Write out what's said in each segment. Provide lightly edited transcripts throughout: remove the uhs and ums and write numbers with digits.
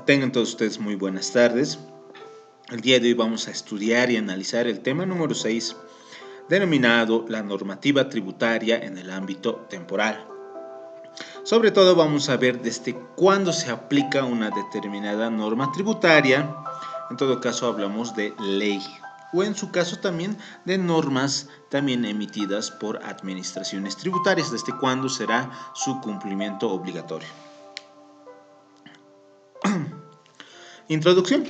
Tengan todos ustedes muy buenas tardes. El día de hoy vamos a estudiar y analizar el tema número 6, denominado la normativa tributaria en el ámbito temporal. Sobre todo vamos a ver desde cuándo se aplica una determinada norma tributaria. En todo caso hablamos de ley, o en su caso también de normas también emitidas por administraciones tributarias, desde cuándo será su cumplimiento obligatorio. Introducción.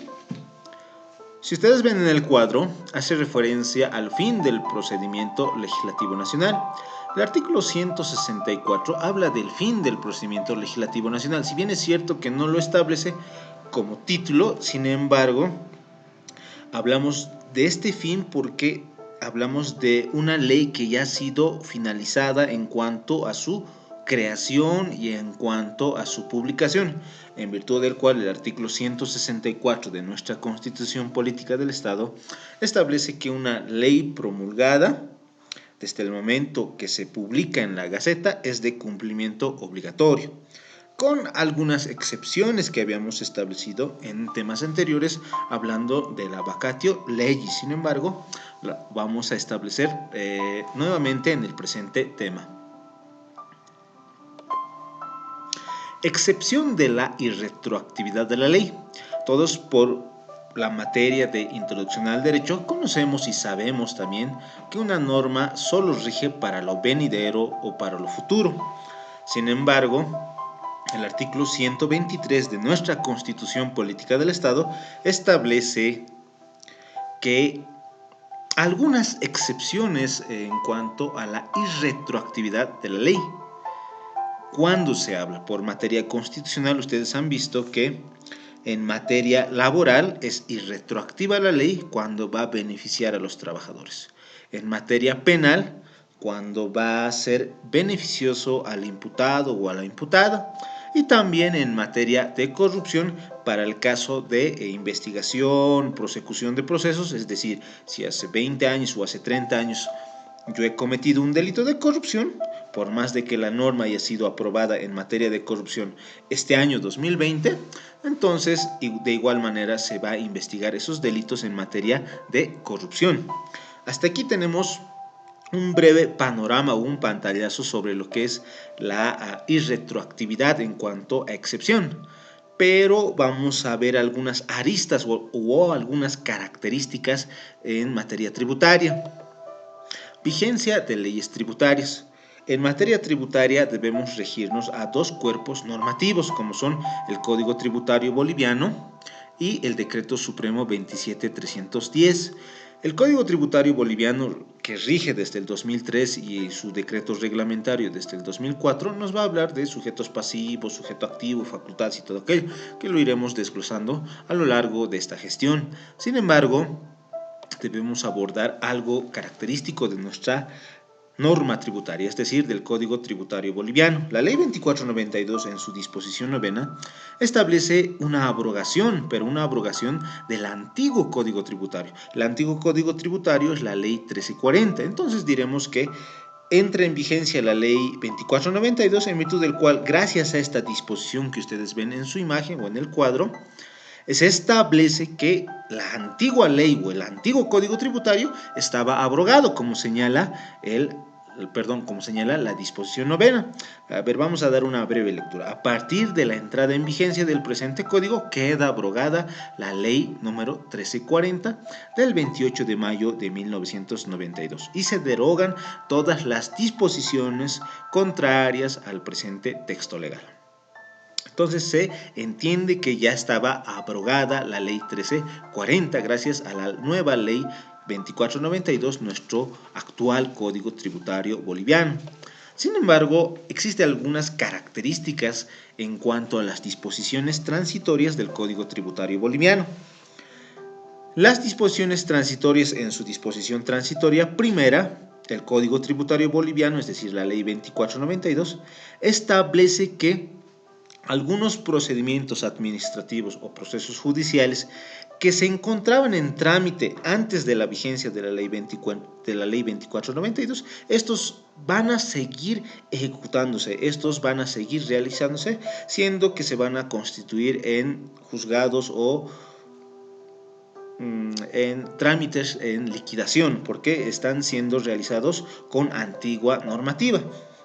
Si ustedes ven en el cuadro, hace referencia al fin del procedimiento legislativo nacional. El artículo 164 habla del fin del procedimiento legislativo nacional. Si bien es cierto que no lo establece como título, sin embargo, hablamos de este fin porque hablamos de una ley que ya ha sido finalizada en cuanto a su creación y en cuanto a su publicación, en virtud del cual el artículo 164 de nuestra Constitución Política del Estado establece que una ley promulgada desde el momento que se publica en la Gaceta es de cumplimiento obligatorio, con algunas excepciones que habíamos establecido en temas anteriores hablando de la vacatio legis. Sin embargo, la vamos a establecer nuevamente en el presente tema. Excepción de la irretroactividad de la ley. Todos por la materia de introducción al derecho conocemos y sabemos también que una norma solo rige para lo venidero o para lo futuro. Sin embargo, el artículo 123 de nuestra Constitución Política del Estado establece que algunas excepciones en cuanto a la irretroactividad de la ley. Cuando se habla por materia constitucional, ustedes han visto que en materia laboral es irretroactiva la ley cuando va a beneficiar a los trabajadores. En materia penal, cuando va a ser beneficioso al imputado o a la imputada. Y también en materia de corrupción para el caso de investigación, prosecución de procesos, es decir, si hace 20 años o hace 30 años yo he cometido un delito de corrupción, por más de que la norma haya sido aprobada en materia de corrupción este año 2020, entonces de igual manera se va a investigar esos delitos en materia de corrupción. Hasta aquí tenemos un breve panorama o un pantallazo sobre lo que es la irretroactividad en cuanto a excepción. Pero vamos a ver algunas aristas o algunas características en materia tributaria. Vigencia de leyes tributarias. En materia tributaria debemos regirnos a dos cuerpos normativos, como son el Código Tributario Boliviano y el Decreto Supremo 27310. El Código Tributario Boliviano, que rige desde el 2003 y su decreto reglamentario desde el 2004, nos va a hablar de sujetos pasivos, sujeto activo, facultades y todo aquello, que lo iremos desglosando a lo largo de esta gestión. Sin embargo, debemos abordar algo característico de nuestra norma tributaria, es decir, del Código Tributario Boliviano. La Ley 2492 en su disposición novena establece una abrogación, pero una abrogación del antiguo Código Tributario. El antiguo Código Tributario es la Ley 1340, entonces diremos que entra en vigencia la Ley 2492 en virtud del cual, gracias a esta disposición que ustedes ven en su imagen o en el cuadro, se establece que la antigua ley o el antiguo código tributario estaba abrogado, como señala la disposición novena. A ver, vamos a dar una breve lectura. A partir de la entrada en vigencia del presente código, queda abrogada la ley número 1340 del 28 de mayo de 1992 y se derogan todas las disposiciones contrarias al presente texto legal. Entonces se entiende que ya estaba abrogada la ley 1340 gracias a la nueva ley 2492, nuestro actual Código Tributario Boliviano. Sin embargo, existen algunas características en cuanto a las disposiciones transitorias del Código Tributario Boliviano. Las disposiciones transitorias en su disposición transitoria primera, el Código Tributario Boliviano, es decir, la ley 2492, establece que algunos procedimientos administrativos o procesos judiciales que se encontraban en trámite antes de la vigencia de la ley 2492, estos van a seguir ejecutándose, estos van a seguir realizándose, siendo que se van a constituir en juzgados o en trámites en liquidación, porque están siendo realizados con antigua normativa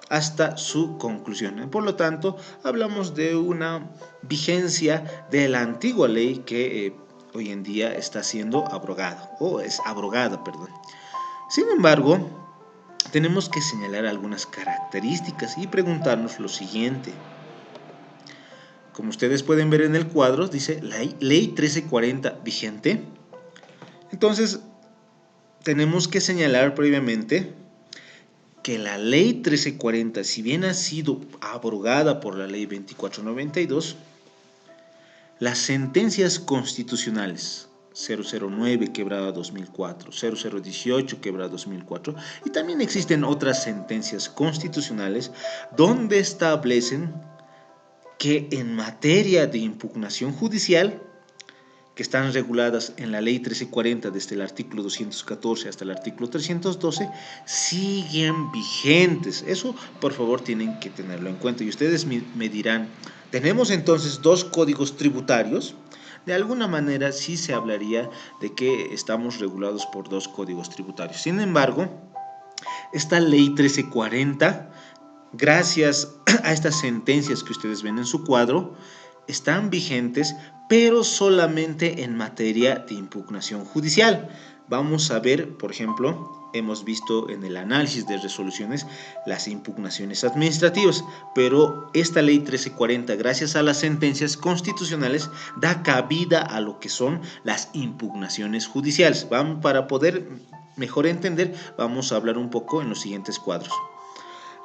hasta su conclusión. Por lo tanto, hablamos de una vigencia de la antigua ley que hoy en día está siendo abrogada, o es abrogada, perdón. Sin embargo, tenemos que señalar algunas características y preguntarnos lo siguiente. Como ustedes pueden ver en el cuadro, dice Ley 1340 vigente. Entonces, tenemos que señalar previamente que la Ley 1340, si bien ha sido abrogada por la Ley 2492, las sentencias constitucionales 009 quebrada 2004, 0018 quebrada 2004, y también existen otras sentencias constitucionales donde establecen que en materia de impugnación judicial, que están reguladas en la Ley 1340 desde el artículo 214 hasta el artículo 312, siguen vigentes. Eso, por favor, tienen que tenerlo en cuenta. Y ustedes me dirán, ¿tenemos entonces dos códigos tributarios? De alguna manera sí se hablaría de que estamos regulados por dos códigos tributarios. Sin embargo, esta Ley 1340, gracias a estas sentencias que ustedes ven en su cuadro, están vigentes, pero solamente en materia de impugnación judicial. Vamos a ver, por ejemplo, hemos visto en el análisis de resoluciones las impugnaciones administrativas, pero esta Ley 1340, gracias a las sentencias constitucionales, da cabida a lo que son las impugnaciones judiciales. Para poder mejor entender, vamos a hablar un poco en los siguientes cuadros.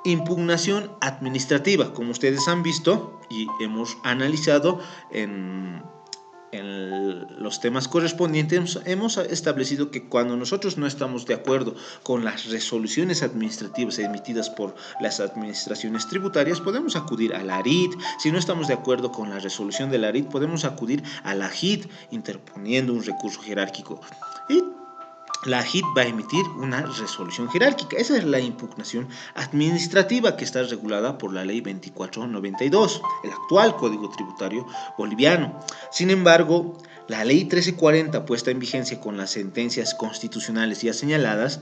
Impugnación administrativa, como ustedes han visto y hemos analizado en los temas correspondientes, hemos establecido que cuando nosotros no estamos de acuerdo con las resoluciones administrativas emitidas por las administraciones tributarias, podemos acudir a la ARIT. Si no estamos de acuerdo con la resolución de la ARIT, podemos acudir a la JIT interponiendo un recurso jerárquico. Y la JIT va a emitir una resolución jerárquica. Esa es la impugnación administrativa que está regulada por la Ley 2492, el actual Código Tributario Boliviano. Sin embargo, la Ley 1340, puesta en vigencia con las sentencias constitucionales ya señaladas,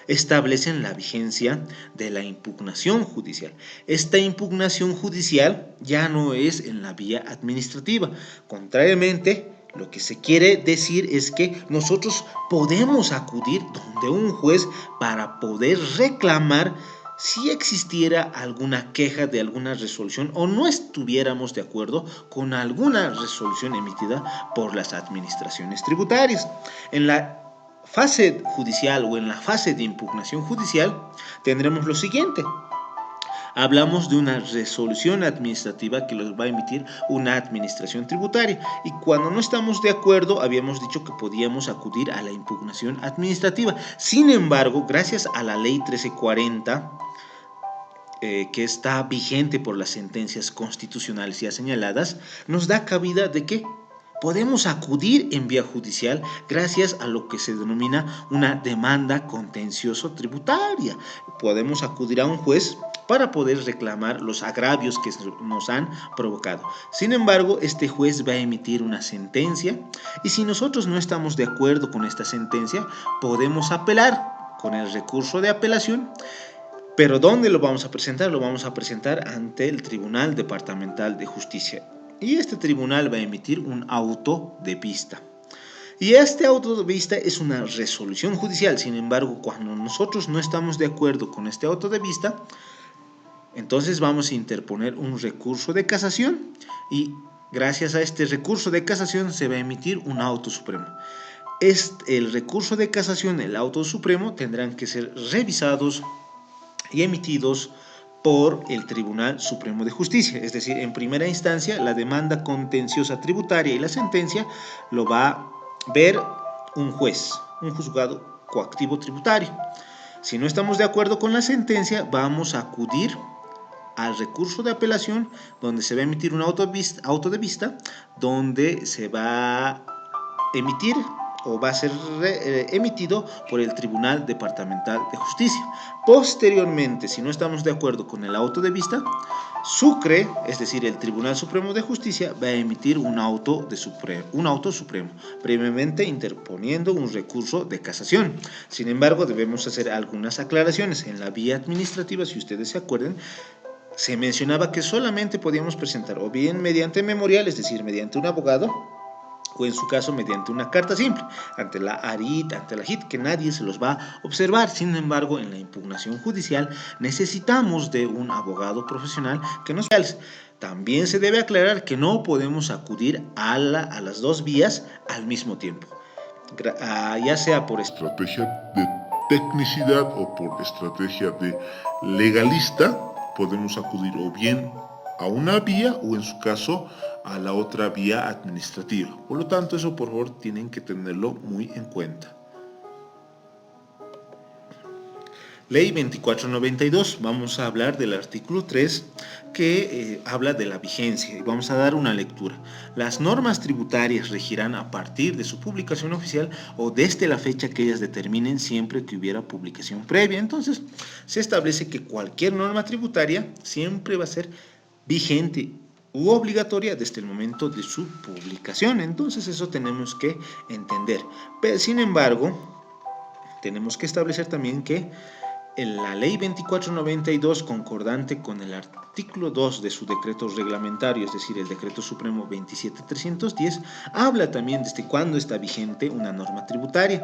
establecen la vigencia de la impugnación judicial. Esta impugnación judicial ya no es en la vía administrativa. Contrariamente, lo que se quiere decir es que nosotros podemos acudir donde un juez para poder reclamar si existiera alguna queja de alguna resolución o no estuviéramos de acuerdo con alguna resolución emitida por las administraciones tributarias. En la fase judicial o en la fase de impugnación judicial tendremos lo siguiente. Hablamos de una resolución administrativa que los va a emitir una administración tributaria, y cuando no estamos de acuerdo habíamos dicho que podíamos acudir a la impugnación administrativa. Sin embargo, gracias a la Ley 1340, que está vigente por las sentencias constitucionales ya señaladas, nos da cabida de que podemos acudir en vía judicial gracias a lo que se denomina una demanda contencioso tributaria. Podemos acudir a un juez para poder reclamar los agravios que nos han provocado. Sin embargo, este juez va a emitir una sentencia, y si nosotros no estamos de acuerdo con esta sentencia, podemos apelar con el recurso de apelación. Pero ¿dónde lo vamos a presentar? Lo vamos a presentar ante el Tribunal Departamental de Justicia. Y este tribunal va a emitir un auto de vista. Y este auto de vista es una resolución judicial. Sin embargo, cuando nosotros no estamos de acuerdo con este auto de vista, entonces vamos a interponer un recurso de casación, y gracias a este recurso de casación se va a emitir un auto supremo. El recurso de casación, el auto supremo, tendrán que ser revisados y emitidos por el Tribunal Supremo de Justicia. Es decir, en primera instancia, la demanda contenciosa tributaria y la sentencia lo va a ver un juez, un juzgado coactivo tributario. Si no estamos de acuerdo con la sentencia, vamos a acudir al recurso de apelación, donde se va a emitir un auto de vista, donde se va emitir o va a ser emitido por el Tribunal Departamental de Justicia. Posteriormente, si no estamos de acuerdo con el auto de vista, Sucre, es decir, el Tribunal Supremo de Justicia, va a emitir un auto supremo, previamente interponiendo un recurso de casación. Sin embargo, debemos hacer algunas aclaraciones. En la vía administrativa, si ustedes se acuerdan, se mencionaba que solamente podíamos presentar o bien mediante memorial, es decir, mediante un abogado, o en su caso mediante una carta simple, ante la ARIT, ante la JIT, que nadie se los va a observar. Sin embargo, en la impugnación judicial necesitamos de un abogado profesional que nos realce. También se debe aclarar que no podemos acudir a las dos vías al mismo tiempo, ya sea por estrategia de tecnicidad o por estrategia de legalista. Podemos acudir o bien a una vía o en su caso a la otra vía administrativa. Por lo tanto, eso por favor tienen que tenerlo muy en cuenta. Ley 2492, vamos a hablar del artículo 3 que habla de la vigencia y vamos a dar una lectura. Las normas tributarias regirán a partir de su publicación oficial o desde la fecha que ellas determinen siempre que hubiera publicación previa. Entonces, se establece que cualquier norma tributaria siempre va a ser vigente u obligatoria desde el momento de su publicación. Entonces, eso tenemos que entender. Pero, sin embargo, tenemos que establecer también que en la Ley 2492, concordante con el artículo 2 de su decreto reglamentario, es decir, el Decreto Supremo 27310, habla también desde cuándo está vigente una norma tributaria.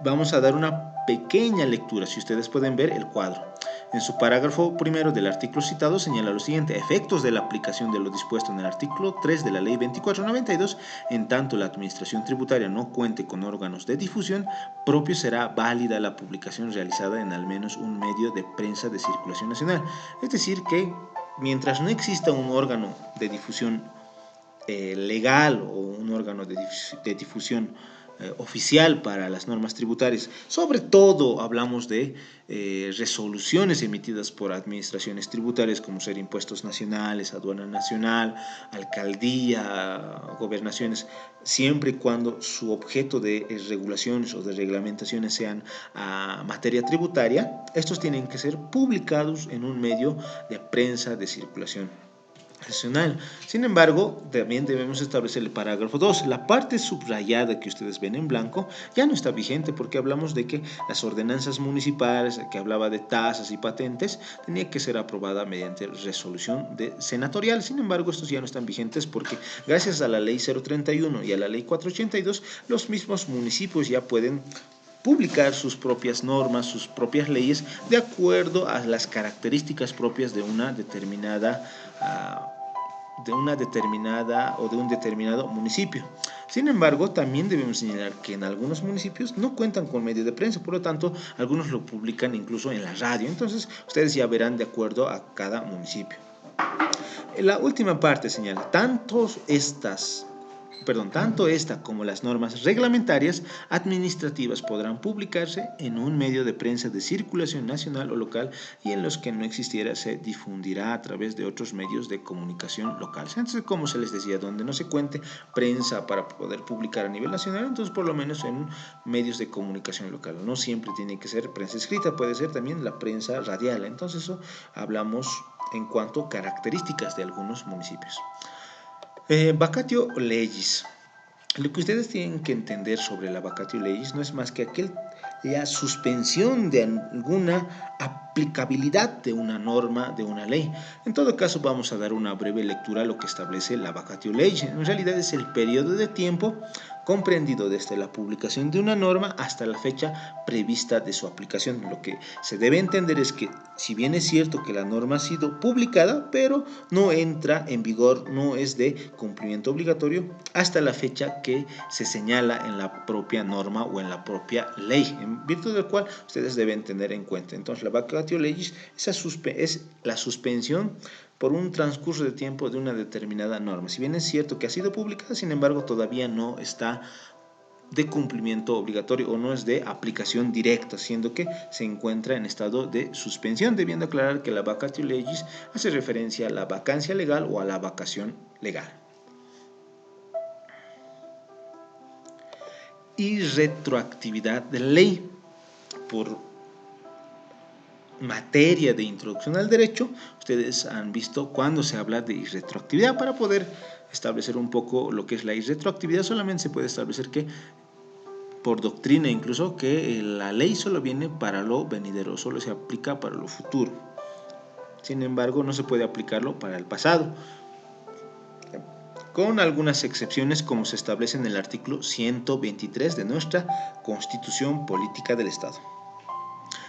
Vamos a dar una pequeña lectura, si ustedes pueden ver el cuadro. En su parágrafo primero del artículo citado señala lo siguiente: efectos de la aplicación de lo dispuesto en el artículo 3 de la Ley 2492, en tanto la administración tributaria no cuente con órganos de difusión propio, será válida la publicación realizada en al menos un medio de prensa de circulación nacional. Es decir que mientras no exista un órgano de difusión legal o un órgano de difusión oficial para las normas tributarias, sobre todo hablamos de resoluciones emitidas por administraciones tributarias como ser impuestos nacionales, aduana nacional, alcaldía, gobernaciones, siempre y cuando su objeto de regulaciones o de reglamentaciones sean a materia tributaria, estos tienen que ser publicados en un medio de prensa de circulación nacional. Sin embargo, también debemos establecer el parágrafo 2. La parte subrayada que ustedes ven en blanco ya no está vigente porque hablamos de que las ordenanzas municipales, que hablaba de tasas y patentes, tenía que ser aprobada mediante resolución senatorial. Sin embargo, estos ya no están vigentes porque gracias a la ley 031 y a la ley 482, los mismos municipios ya pueden publicar sus propias normas, sus propias leyes, de acuerdo a las características propias de una determinada o de un determinado municipio. Sin embargo, también debemos señalar que en algunos municipios no cuentan con medio de prensa, por lo tanto, algunos lo publican incluso en la radio. Entonces, ustedes ya verán de acuerdo a cada municipio. La última parte señala, tanto esta como las normas reglamentarias administrativas podrán publicarse en un medio de prensa de circulación nacional o local y en los que no existiera se difundirá a través de otros medios de comunicación locales. Entonces, como se les decía, donde no se cuente prensa para poder publicar a nivel nacional, entonces por lo menos en medios de comunicación local. No siempre tiene que ser prensa escrita, puede ser también la prensa radial. Entonces, eso hablamos en cuanto a características de algunos municipios. Vacatio legis. Lo que ustedes tienen que entender sobre la vacatio legis no es más que la suspensión de alguna aplicabilidad de una norma, de una ley. En todo caso, vamos a dar una breve lectura a lo que establece la vacatio legis. En realidad es el periodo de tiempo comprendido desde la publicación de una norma hasta la fecha prevista de su aplicación. Lo que se debe entender es que, si bien es cierto que la norma ha sido publicada, pero no entra en vigor, no es de cumplimiento obligatorio hasta la fecha que se señala en la propia norma o en la propia ley, en virtud del cual ustedes deben tener en cuenta. Entonces, la vacatio legis es la suspensión por un transcurso de tiempo de una determinada norma. Si bien es cierto que ha sido publicada, sin embargo, todavía no está de cumplimiento obligatorio o no es de aplicación directa, siendo que se encuentra en estado de suspensión, debiendo aclarar que la vacatio legis hace referencia a la vacancia legal o a la vacación legal. irretroactividad de la ley. Por materia de introducción al derecho, ustedes han visto cuando se habla de irretroactividad. Para poder establecer un poco lo que es la irretroactividad, solamente se puede establecer que, por doctrina incluso, que la ley solo viene para lo venidero, solo se aplica para lo futuro. Sin embargo, no se puede aplicarlo para el pasado, con algunas excepciones como se establece en el artículo 123 de nuestra Constitución Política del Estado.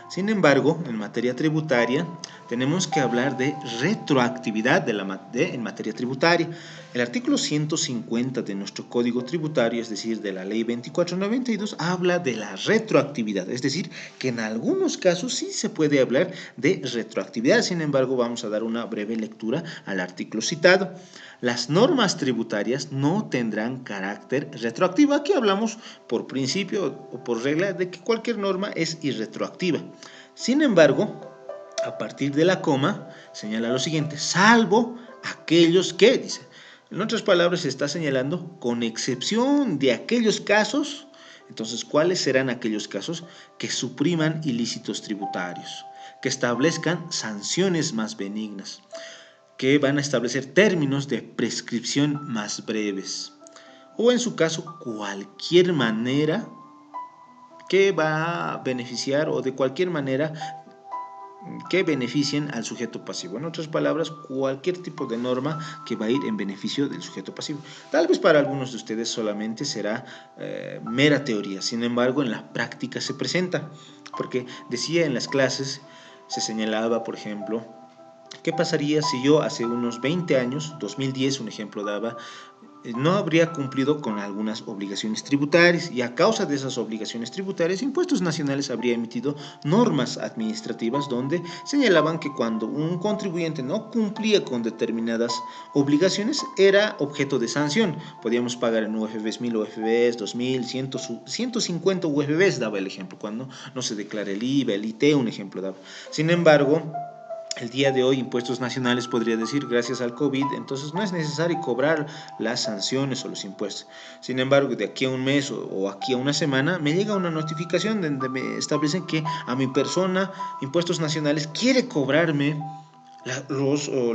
Sin embargo, en materia tributaria tenemos que hablar de retroactividad en materia tributaria. El artículo 150 de nuestro Código Tributario, es decir, de la Ley 2492, habla de la retroactividad, es decir, que en algunos casos sí se puede hablar de retroactividad. Sin embargo, vamos a dar una breve lectura al artículo citado. Las normas tributarias no tendrán carácter retroactivo. Aquí hablamos por principio o por regla de que cualquier norma es irretroactiva. Sin embargo, a partir de la coma, señala lo siguiente: salvo aquellos que, dice, en otras palabras, se está señalando con excepción de aquellos casos. Entonces, ¿cuáles serán aquellos casos? Que supriman ilícitos tributarios, que establezcan sanciones más benignas, que van a establecer términos de prescripción más breves, o en su caso, cualquier manera que va a beneficiar, o de cualquier manera que beneficien al sujeto pasivo. En otras palabras, cualquier tipo de norma que va a ir en beneficio del sujeto pasivo. Tal vez para algunos de ustedes solamente será mera teoría, sin embargo, en la práctica se presenta, porque decía en las clases, se señalaba, por ejemplo, ¿qué pasaría si yo hace unos 20 años, 2010, un ejemplo daba, no habría cumplido con algunas obligaciones tributarias, y a causa de esas obligaciones tributarias, Impuestos Nacionales habría emitido normas administrativas donde señalaban que cuando un contribuyente no cumplía con determinadas obligaciones era objeto de sanción? Podíamos pagar en UFBs 1000 UFBs, 2000, 150 UFBs, daba el ejemplo, cuando no se declara el IVA, el IT, un ejemplo daba. Sin embargo, el día de hoy, Impuestos Nacionales podría decir, gracias al COVID, entonces no es necesario cobrar las sanciones o los impuestos. Sin embargo, de aquí a un mes o aquí a una semana, me llega una notificación donde me establecen que a mi persona, Impuestos Nacionales quiere cobrarme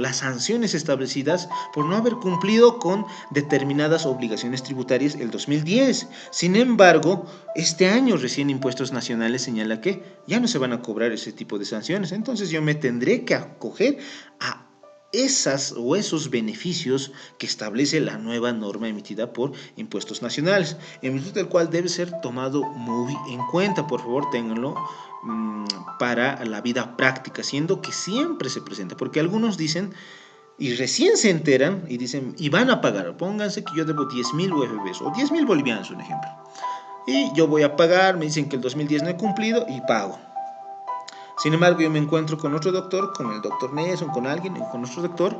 las sanciones establecidas por no haber cumplido con determinadas obligaciones tributarias el 2010. Sin embargo, este año recién Impuestos Nacionales señala que ya no se van a cobrar ese tipo de sanciones. Entonces yo me tendré que acoger a esas o esos beneficios que establece la nueva norma emitida por Impuestos Nacionales, en virtud del cual debe ser tomado muy en cuenta. Por favor, ténganlo para la vida práctica, siendo que siempre se presenta, porque algunos dicen y recién se enteran y dicen y van a pagar. Pónganse que yo debo 10.000 UFBs o 10.000 bolivianos, un ejemplo, y yo voy a pagar, me dicen que el 2010 no he cumplido y pago. Sin embargo, yo me encuentro con otro doctor, con el doctor Nelson, con alguien, con otro doctor,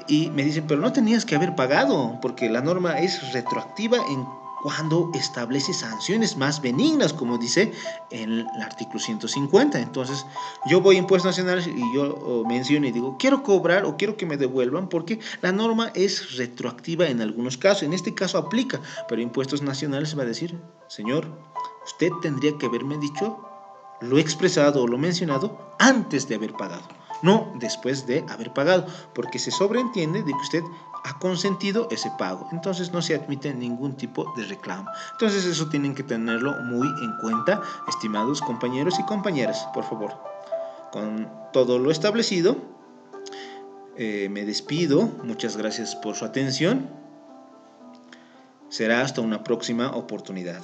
y me dicen, pero no tenías que haber pagado, porque la norma es retroactiva en cuando establece sanciones más benignas, como dice en el artículo 150. Entonces, yo voy a Impuestos Nacionales y yo menciono y digo, quiero cobrar o quiero que me devuelvan porque la norma es retroactiva en algunos casos. En este caso aplica, pero Impuestos Nacionales va a decir, señor, usted tendría que haberme dicho lo expresado o lo mencionado antes de haber pagado, no después de haber pagado, porque se sobreentiende de que usted ha consentido ese pago. Entonces no se admite ningún tipo de reclamo. Entonces eso tienen que tenerlo muy en cuenta, estimados compañeros y compañeras, por favor. Con todo lo establecido, me despido. Muchas gracias por su atención. Será hasta una próxima oportunidad.